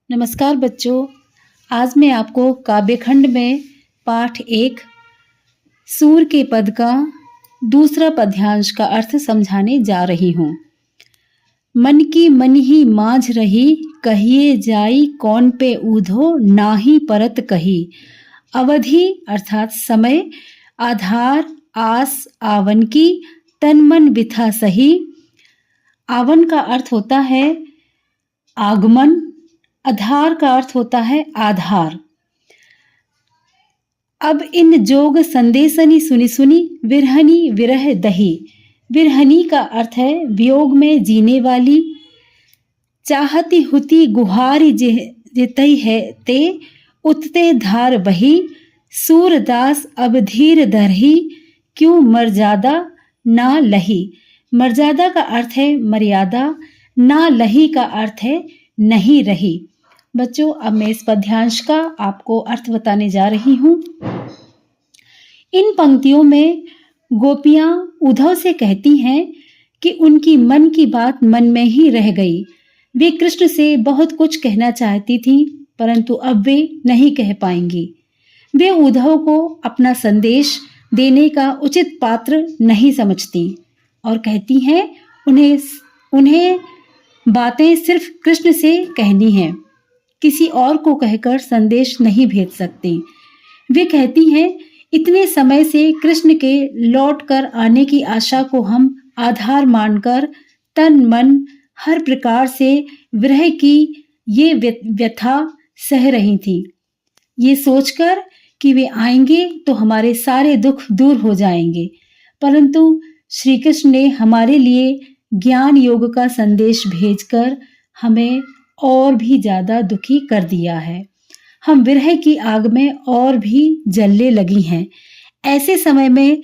नमस्कार बच्चों। आज मैं आपको काव्यखंड में पाठ 1 सूर के पद का दूसरा पद्यांश का अर्थ समझाने जा रही हूँ। मन की मन ही माझ रही, कहिए जाई कौन पे ऊधो, नाही परत कही। अवधि अर्थात समय, आधार आस आवन की, तन मन बिथा सही। आवन का अर्थ होता है आगमन, आधार का अर्थ होता है आधार। अब इन जोग संदेशनी सुनी सुनी, विरहनी विरह दही। विरहनी का अर्थ है वियोग में जीने वाली। चाहती हुती गुहारी जितई है ते, उतते धार बही। सूरदास अब धीर धरही, क्यों मर्यादा ना लही। मर्यादा का अर्थ है मर्यादा, ना लही का अर्थ है नहीं रही। बच्चों, अब मैं इस पद्यांश का आपको अर्थ बताने जा रही हूँ। इन पंक्तियों में गोपियां उद्धव से कहती हैं कि उनकी मन की बात मन में ही रह गई। वे कृष्ण से बहुत कुछ कहना चाहती थी, परंतु अब वे नहीं कह पाएंगी। वे उद्धव को अपना संदेश देने का उचित पात्र नहीं समझती और कहती हैं उन्हें बातें सिर्फ कृष्ण से कहनी है, किसी और को कहकर संदेश नहीं भेज सकती। वे कहती हैं इतने समय से कृष्ण के लौट कर आने की आशा को हम आधार मानकर तन मन हर प्रकार से विरह की ये व्यथा सह रही थी, ये सोचकर कि वे आएंगे तो हमारे सारे दुख दूर हो जाएंगे। परंतु श्री कृष्ण ने हमारे लिए ज्ञान योग का संदेश भेजकर हमें और भी ज्यादा दुखी कर दिया है। हम विरह की आग में और भी जलने लगी हैं। ऐसे समय में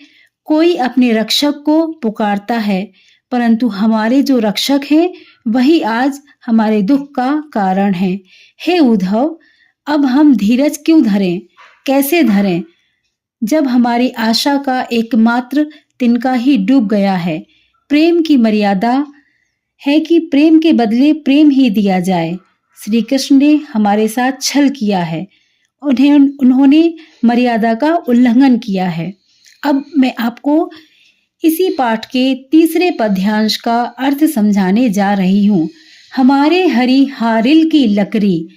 कोई अपने रक्षक को पुकारता है, परंतु हमारे जो रक्षक हैं वही आज हमारे दुख का कारण है। हे उद्धव, अब हम धीरज क्यों धरें, कैसे धरें, जब हमारी आशा का एकमात्र तिनका ही डूब गया है। प्रेम की मर्यादा है कि प्रेम के बदले प्रेम ही दिया जाए। श्री कृष्ण ने हमारे साथ छल किया है, उन्होंने मर्यादा का उल्लंघन किया है। अब मैं आपको इसी पाठ के तीसरे पद्यांश का अर्थ समझाने जा रही हूँ। हमारे हरि हारिल की लकड़ी,